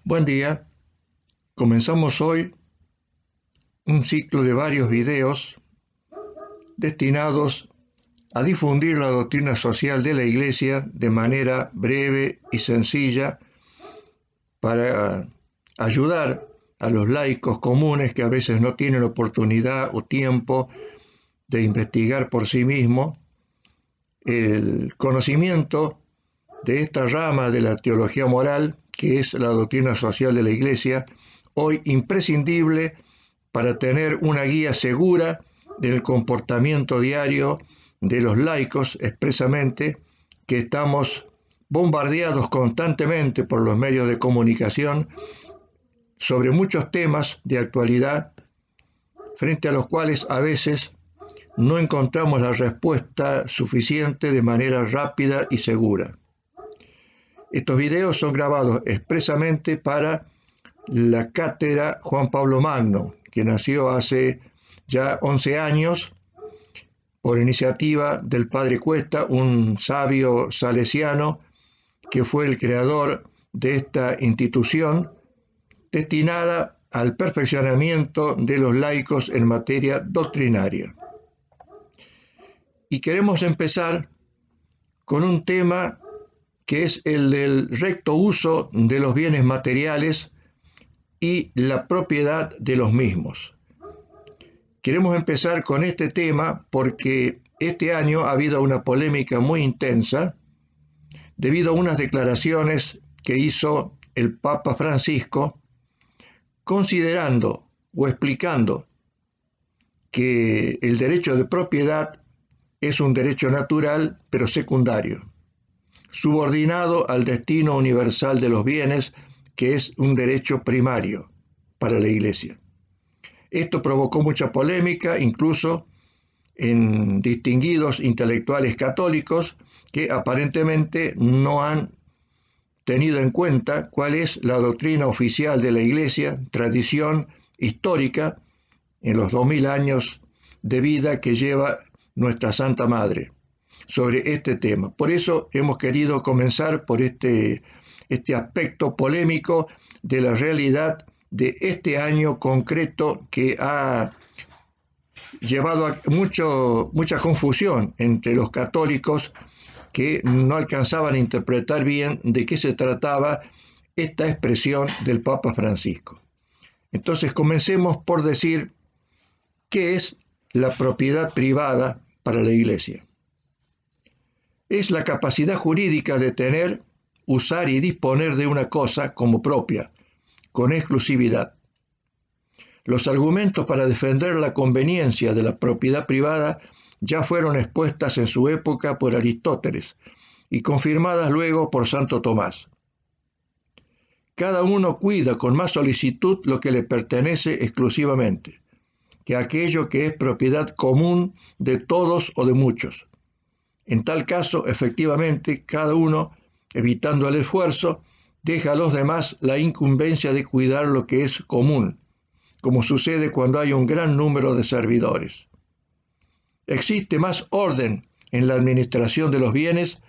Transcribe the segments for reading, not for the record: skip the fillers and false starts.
Buen día. Comenzamos hoy un ciclo de varios videos destinados a difundir la doctrina social de la Iglesia de manera breve y sencilla para ayudar a los laicos comunes que a veces no tienen oportunidad o tiempo de investigar por sí mismos el conocimiento de esta rama de la teología moral, que es la doctrina social de la Iglesia, hoy imprescindible para tener una guía segura del comportamiento diario de los laicos, expresamente, que estamos bombardeados constantemente por los medios de comunicación sobre muchos temas de actualidad, frente a los cuales a veces no encontramos la respuesta suficiente de manera rápida y segura. Estos videos son grabados expresamente para la cátedra Juan Pablo Magno, que nació hace ya 11 años por iniciativa del padre Cuesta, un sabio salesiano que fue el creador de esta institución destinada al perfeccionamiento de los laicos en materia doctrinaria. Y queremos empezar con un tema que es el del recto uso de los bienes materiales y la propiedad de los mismos. Queremos empezar con este tema porque este año ha habido una polémica muy intensa debido a unas declaraciones que hizo el Papa Francisco considerando o explicando que el derecho de propiedad es un derecho natural pero secundario, subordinado al destino universal de los bienes, que es un derecho primario para la Iglesia. Esto provocó mucha polémica, incluso en distinguidos intelectuales católicos que aparentemente no han tenido en cuenta cuál es la doctrina oficial de la Iglesia, tradición histórica en los 2000 años de vida que lleva nuestra Santa Madre sobre este tema. Por eso hemos querido comenzar por este aspecto polémico de la realidad de este año concreto que ha llevado a mucha confusión entre los católicos que no alcanzaban a interpretar bien de qué se trataba esta expresión del Papa Francisco. Entonces comencemos por decir qué es la propiedad privada para la Iglesia. Es la capacidad jurídica de tener, usar y disponer de una cosa como propia, con exclusividad. Los argumentos para defender la conveniencia de la propiedad privada ya fueron expuestas en su época por Aristóteles y confirmadas luego por Santo Tomás. Cada uno cuida con más solicitud lo que le pertenece exclusivamente, que aquello que es propiedad común de todos o de muchos. En tal caso, efectivamente, cada uno, evitando el esfuerzo, deja a los demás la incumbencia de cuidar lo que es común, como sucede cuando hay un gran número de servidores. Existe más orden en la administración de los bienes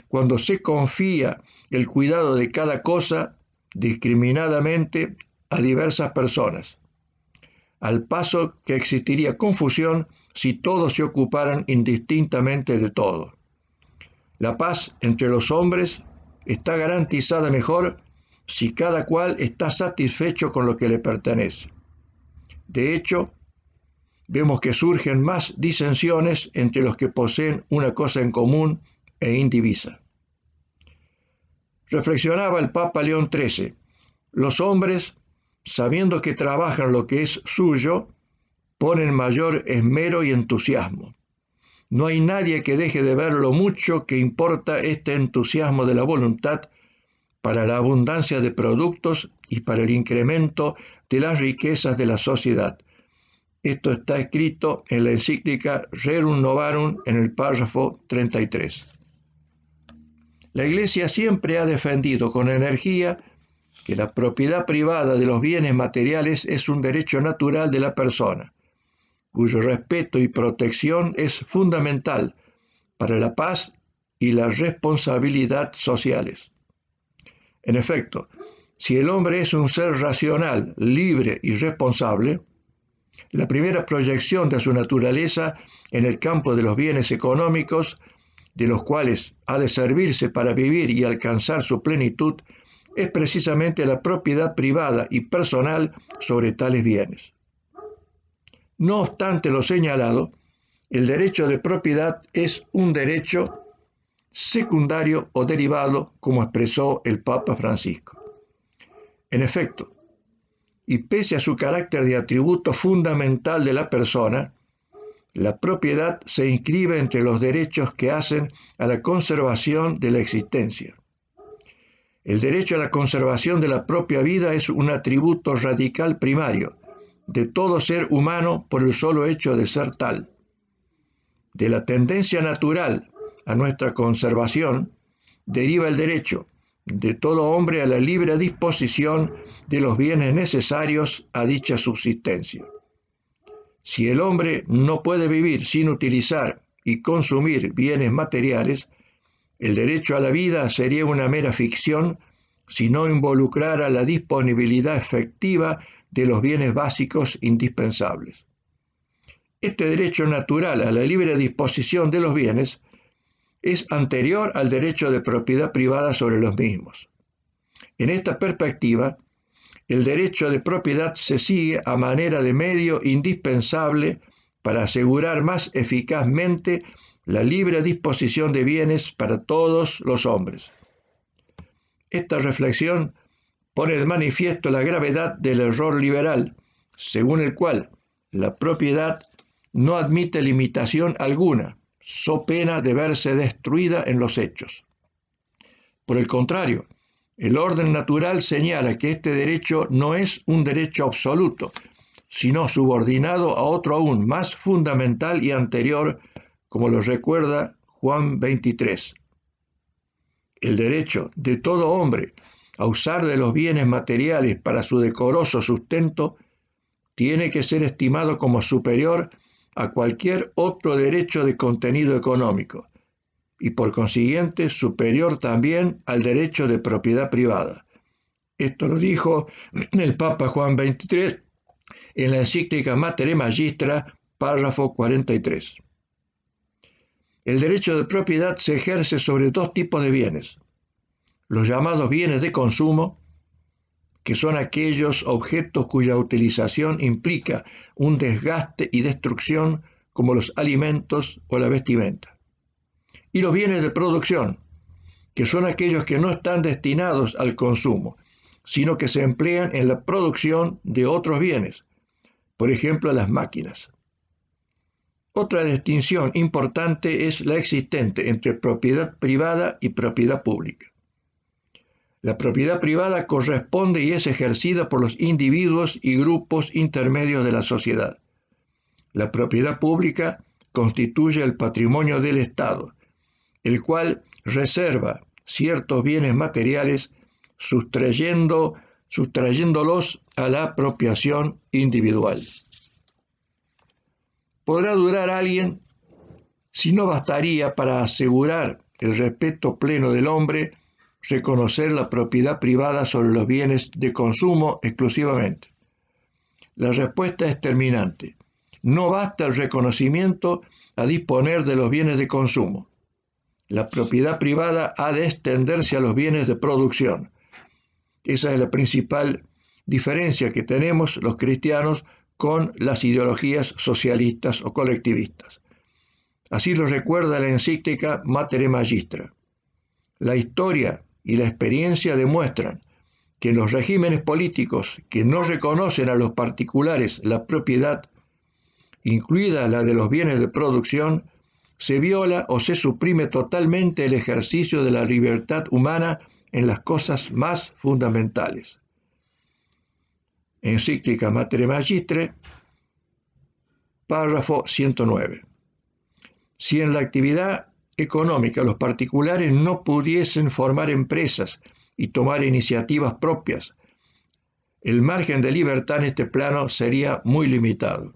cuando se confía el cuidado de cada cosa discriminadamente a diversas personas, al paso que existiría confusión si todos se ocuparan indistintamente de todo. La paz entre los hombres está garantizada mejor si cada cual está satisfecho con lo que le pertenece. De hecho, vemos que surgen más disensiones entre los que poseen una cosa en común e indivisa. Reflexionaba el Papa León XIII: los hombres, sabiendo que trabajan lo que es suyo, ponen mayor esmero y entusiasmo. No hay nadie que deje de ver lo mucho que importa este entusiasmo de la voluntad para la abundancia de productos y para el incremento de las riquezas de la sociedad. Esto está escrito en la encíclica Rerum Novarum en el párrafo 33. La Iglesia siempre ha defendido con energía que la propiedad privada de los bienes materiales es un derecho natural de la persona, cuyo respeto y protección es fundamental para la paz y la responsabilidad sociales. En efecto, Si el hombre es un ser racional, libre y responsable, la primera proyección de su naturaleza en el campo de los bienes económicos, de los cuales ha de servirse para vivir y alcanzar su plenitud, es precisamente la propiedad privada y personal sobre tales bienes. No obstante lo señalado, el derecho de propiedad es un derecho secundario o derivado, como expresó el Papa Francisco. En efecto, y pese a su carácter de atributo fundamental de la persona, la propiedad se inscribe entre los derechos que hacen a la conservación de la existencia. El derecho a la conservación de la propia vida es un atributo radical primario de todo ser humano por el solo hecho de ser tal. De la tendencia natural a nuestra conservación deriva el derecho de todo hombre a la libre disposición de los bienes necesarios a dicha subsistencia. Si el hombre no puede vivir sin utilizar y consumir bienes materiales, el derecho a la vida sería una mera ficción si no involucrara la disponibilidad efectiva de los bienes básicos indispensables. Este derecho natural a la libre disposición de los bienes es anterior al derecho de propiedad privada sobre los mismos. En esta perspectiva, el derecho de propiedad se sigue a manera de medio indispensable para asegurar más eficazmente la libre disposición de bienes para todos los hombres. Esta reflexión pone de manifiesto la gravedad del error liberal, según el cual la propiedad no admite limitación alguna, so pena de verse destruida en los hechos. Por el contrario, el orden natural señala que este derecho no es un derecho absoluto, sino subordinado a otro aún más fundamental y anterior, como lo recuerda Juan 23. El derecho de todo hombre a usar de los bienes materiales para su decoroso sustento tiene que ser estimado como superior a cualquier otro derecho de contenido económico y por consiguiente superior también al derecho de propiedad privada. Esto lo dijo el Papa Juan XXIII en la encíclica Mater Magistra, párrafo 43. El derecho de propiedad se ejerce sobre dos tipos de bienes: los llamados bienes de consumo, que son aquellos objetos cuya utilización implica un desgaste y destrucción, como los alimentos o la vestimenta; y los bienes de producción, que son aquellos que no están destinados al consumo, sino que se emplean en la producción de otros bienes, por ejemplo las máquinas. Otra distinción importante es la existente entre propiedad privada y propiedad pública. La propiedad privada corresponde y es ejercida por los individuos y grupos intermedios de la sociedad. La propiedad pública constituye el patrimonio del Estado, el cual reserva ciertos bienes materiales sustrayéndolos a la apropiación individual. Podrá dudar alguien si no bastaría para asegurar el respeto pleno del hombre reconocer la propiedad privada sobre los bienes de consumo exclusivamente. La respuesta es terminante. No basta el reconocimiento a disponer de los bienes de consumo. La propiedad privada ha de extenderse a los bienes de producción. Esa es la principal diferencia que tenemos los cristianos con las ideologías socialistas o colectivistas. Así lo recuerda la encíclica Mater Magistra. La historia y la experiencia demuestran que en los regímenes políticos que no reconocen a los particulares la propiedad, incluida la de los bienes de producción, se viola o se suprime totalmente el ejercicio de la libertad humana en las cosas más fundamentales. Encíclica Mater Magistra, párrafo 109. Si en la actividad económica los particulares no pudiesen formar empresas y tomar iniciativas propias, el margen de libertad en este plano sería muy limitado,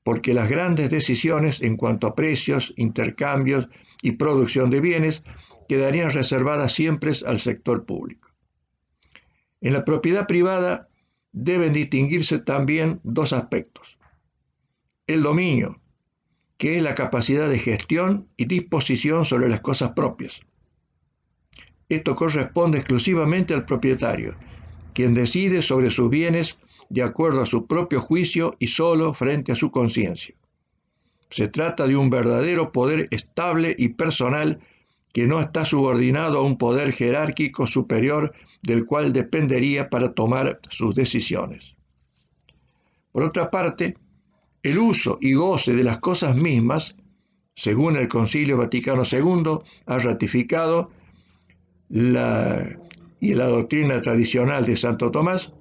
porque las grandes decisiones en cuanto a precios, intercambios y producción de bienes quedarían reservadas siempre al sector público. En la propiedad privada deben distinguirse también dos aspectos. El dominio, que es la capacidad de gestión y disposición sobre las cosas propias. Esto corresponde exclusivamente al propietario, quien decide sobre sus bienes de acuerdo a su propio juicio y solo frente a su conciencia. Se trata de un verdadero poder estable y personal que no está subordinado a un poder jerárquico superior del cual dependería para tomar sus decisiones. Por otra parte, el uso y goce de las cosas mismas, según el Concilio Vaticano II, ha ratificado la doctrina tradicional de Santo Tomás,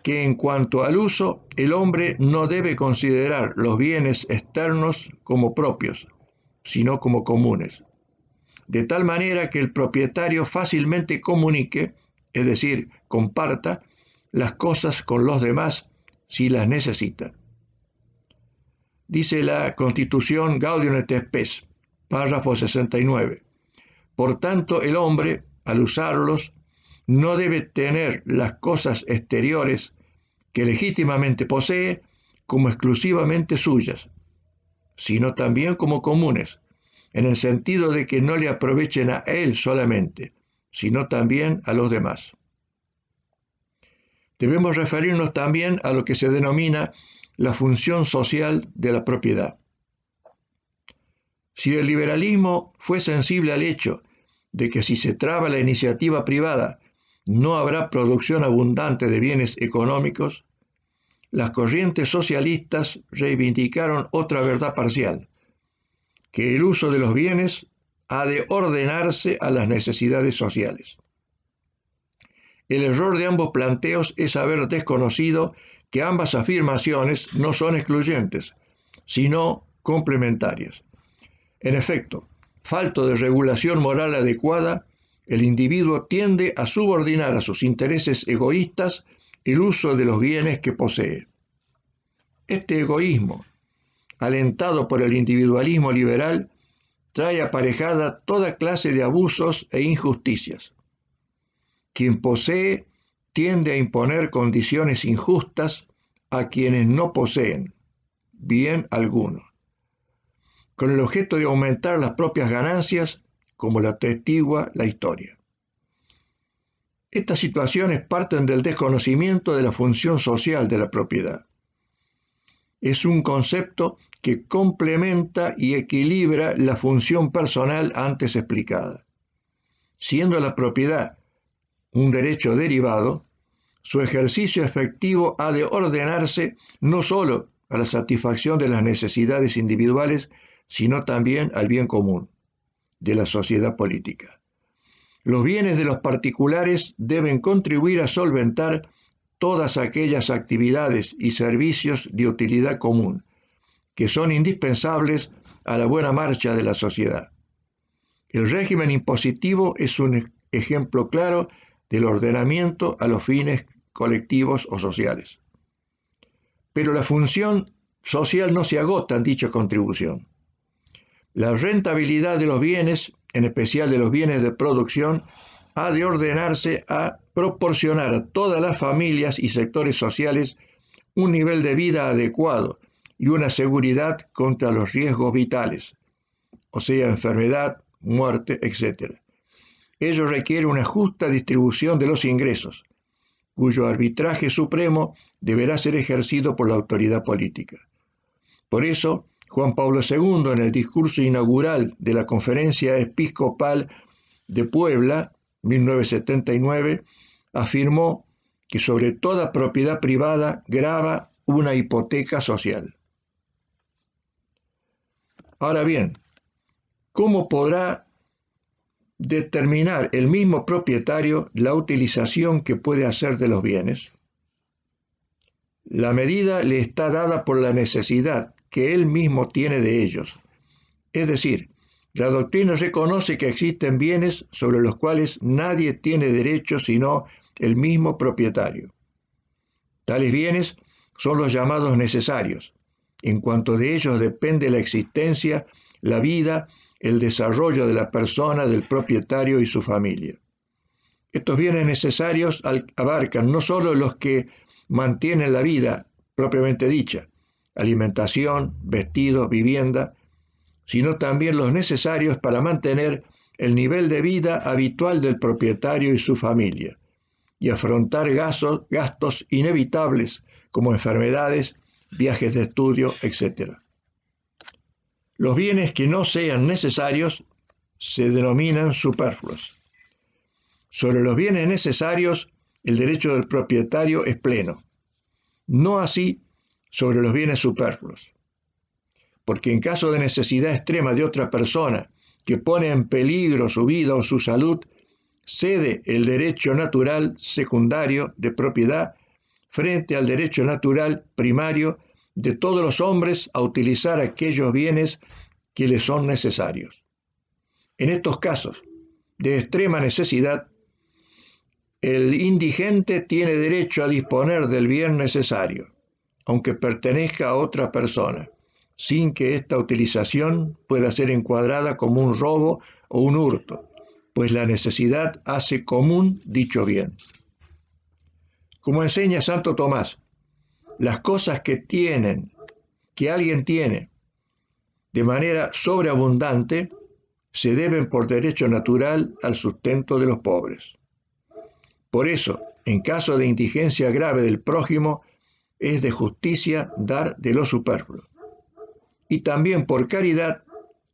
que en cuanto al uso, el hombre no debe considerar los bienes externos como propios, sino como comunes, de tal manera que el propietario fácilmente comunique, es decir, comparta, las cosas con los demás si las necesita. Dice la Constitución Gaudium et Spes, párrafo 69. Por tanto, el hombre, al usarlos, no debe tener las cosas exteriores que legítimamente posee como exclusivamente suyas, sino también como comunes, en el sentido de que no le aprovechen a él solamente, sino también a los demás. Debemos referirnos también a lo que se denomina la función social de la propiedad. Si el liberalismo fue sensible al hecho de que si se traba la iniciativa privada no habrá producción abundante de bienes económicos, las corrientes socialistas reivindicaron otra verdad parcial, que el uso de los bienes ha de ordenarse a las necesidades sociales. El error de ambos planteos es haber desconocido que ambas afirmaciones no son excluyentes, sino complementarias. En efecto, falto de regulación moral adecuada, el individuo tiende a subordinar a sus intereses egoístas el uso de los bienes que posee. Este egoísmo, alentado por el individualismo liberal, trae aparejada toda clase de abusos e injusticias. Quien posee tiende a imponer condiciones injustas a quienes no poseen bien alguno, con el objeto de aumentar las propias ganancias, como lo atestigua la historia. Estas situaciones parten del desconocimiento de la función social de la propiedad. Es un concepto que complementa y equilibra la función personal antes explicada. Siendo la propiedad un derecho derivado, su ejercicio efectivo ha de ordenarse no solo a la satisfacción de las necesidades individuales, sino también al bien común de la sociedad política. Los bienes de los particulares deben contribuir a solventar todas aquellas actividades y servicios de utilidad común que son indispensables a la buena marcha de la sociedad. El régimen impositivo es un ejemplo claro del ordenamiento a los fines colectivos o sociales. Pero la función social no se agota en dicha contribución. La rentabilidad de los bienes, en especial de los bienes de producción, ha de ordenarse a proporcionar a todas las familias y sectores sociales un nivel de vida adecuado y una seguridad contra los riesgos vitales, o sea, enfermedad, muerte, etc. Ello requiere una justa distribución de los ingresos, cuyo arbitraje supremo deberá ser ejercido por la autoridad política. Por eso, Juan Pablo II, en el discurso inaugural de la Conferencia Episcopal de Puebla, 1979, afirmó que sobre toda propiedad privada grava una hipoteca social. Ahora bien, ¿cómo podrá determinar el mismo propietario la utilización que puede hacer de los bienes? La medida le está dada por la necesidad que él mismo tiene de ellos. Es decir, la doctrina reconoce que existen bienes sobre los cuales nadie tiene derecho sino el mismo propietario. Tales bienes son los llamados necesarios, en cuanto de ellos depende la existencia, la vida, el desarrollo de la persona, del propietario y su familia. Estos bienes necesarios abarcan no solo los que mantienen la vida propiamente dicha, alimentación, vestido, vivienda, sino también los necesarios para mantener el nivel de vida habitual del propietario y su familia, y afrontar gastos inevitables como enfermedades, viajes de estudio, etc. Los bienes que no sean necesarios se denominan superfluos. Sobre los bienes necesarios, el derecho del propietario es pleno. No así sobre los bienes superfluos, porque en caso de necesidad extrema de otra persona que pone en peligro su vida o su salud, cede el derecho natural secundario de propiedad frente al derecho natural primario de todos los hombres a utilizar aquellos bienes que les son necesarios. En estos casos de extrema necesidad, el indigente tiene derecho a disponer del bien necesario, aunque pertenezca a otra persona, sin que esta utilización pueda ser encuadrada como un robo o un hurto, pues la necesidad hace común dicho bien. Como enseña Santo Tomás, las cosas que alguien tiene de manera sobreabundante, se deben por derecho natural al sustento de los pobres. Por eso, en caso de indigencia grave del prójimo, es de justicia dar de lo superfluo. Y también por caridad,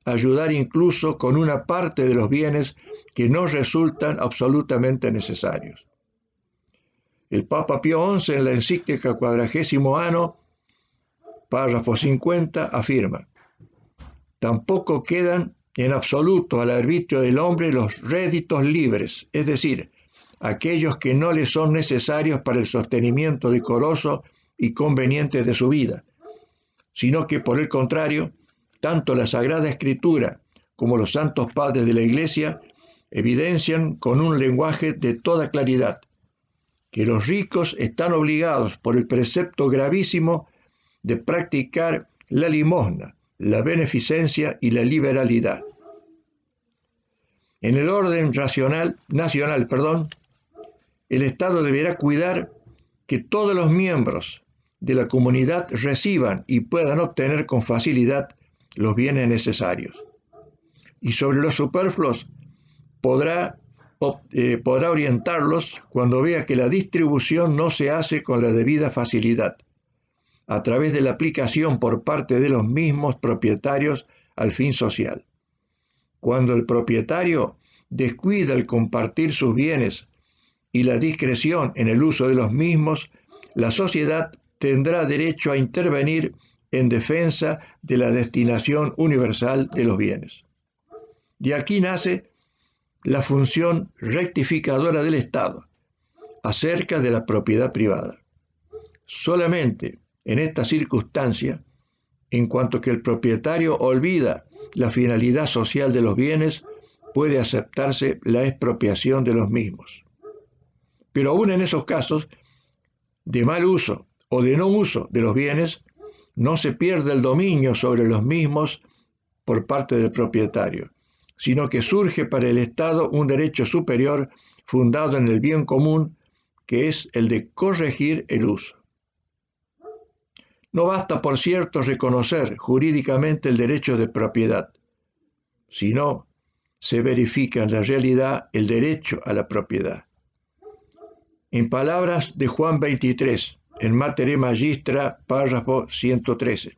ayudar incluso con una parte de los bienes que no resultan absolutamente necesarios. El Papa Pío XI en la encíclica Quadragésimo Anno, párrafo 50, afirma: tampoco quedan en absoluto al arbitrio del hombre los réditos libres, es decir, aquellos que no le son necesarios para el sostenimiento decoroso y conveniente de su vida, sino que por el contrario, tanto la Sagrada Escritura como los santos padres de la Iglesia evidencian con un lenguaje de toda claridad que los ricos están obligados por el precepto gravísimo de practicar la limosna, la beneficencia y la liberalidad. En el orden nacional, el Estado deberá cuidar que todos los miembros de la comunidad reciban y puedan obtener con facilidad los bienes necesarios. Y sobre los superfluos podrá orientarlos cuando vea que la distribución no se hace con la debida facilidad, a través de la aplicación por parte de los mismos propietarios al fin social. Cuando el propietario descuida el compartir sus bienes y la discreción en el uso de los mismos, la sociedad tendrá derecho a intervenir en defensa de la destinación universal de los bienes. De aquí nace la función rectificadora del Estado acerca de la propiedad privada. Solamente en esta circunstancia, en cuanto que el propietario olvida la finalidad social de los bienes, puede aceptarse la expropiación de los mismos. Pero aún en esos casos de mal uso o de no uso de los bienes, no se pierde el dominio sobre los mismos por parte del propietario, sino que surge para el Estado un derecho superior fundado en el bien común, que es el de corregir el uso. No basta, por cierto, reconocer jurídicamente el derecho de propiedad, sino se verifica en la realidad el derecho a la propiedad. En palabras de Juan 23, en Materia Magistra, párrafo 113,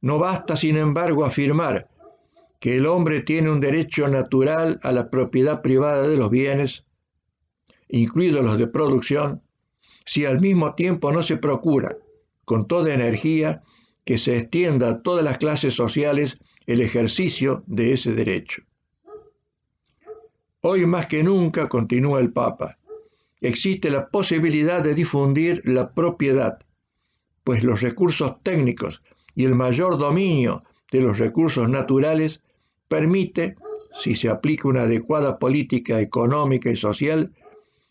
no basta, sin embargo, afirmar que el hombre tiene un derecho natural a la propiedad privada de los bienes, incluidos los de producción, si al mismo tiempo no se procura, con toda energía, que se extienda a todas las clases sociales el ejercicio de ese derecho. Hoy más que nunca, continúa el Papa, existe la posibilidad de difundir la propiedad, pues los recursos técnicos y el mayor dominio de los recursos naturales permite, si se aplica una adecuada política económica y social,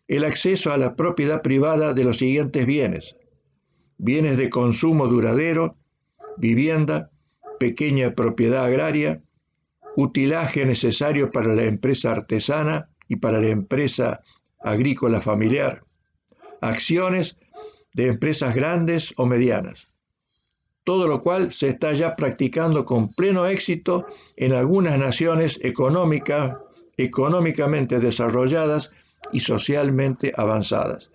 el acceso a la propiedad privada de los siguientes bienes: bienes de consumo duradero, vivienda, pequeña propiedad agraria, utilaje necesario para la empresa artesana y para la empresa agrícola familiar, acciones de empresas grandes o medianas, todo lo cual se está ya practicando con pleno éxito en algunas naciones económicamente desarrolladas y socialmente avanzadas.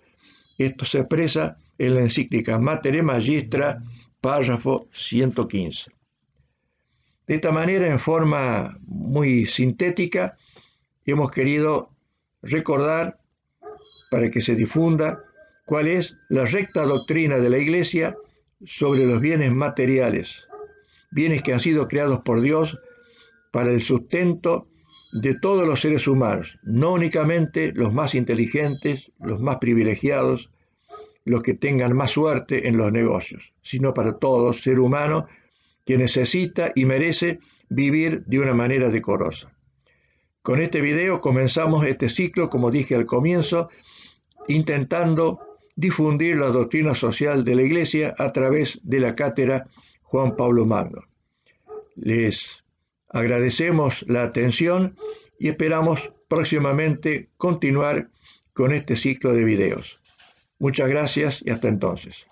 Esto se expresa en la encíclica Mater Magistra, párrafo 115. De esta manera, en forma muy sintética, hemos querido recordar, para que se difunda, cuál es la recta doctrina de la Iglesia sobre los bienes materiales, bienes que han sido creados por Dios para el sustento de todos los seres humanos, no únicamente los más inteligentes, los más privilegiados, los que tengan más suerte en los negocios, sino para todo ser humano que necesita y merece vivir de una manera decorosa. Con este video comenzamos este ciclo, como dije al comienzo, intentando difundir la doctrina social de la Iglesia a través de la cátedra Juan Pablo Magno. Les agradecemos la atención y esperamos próximamente continuar con este ciclo de videos. Muchas gracias y hasta entonces.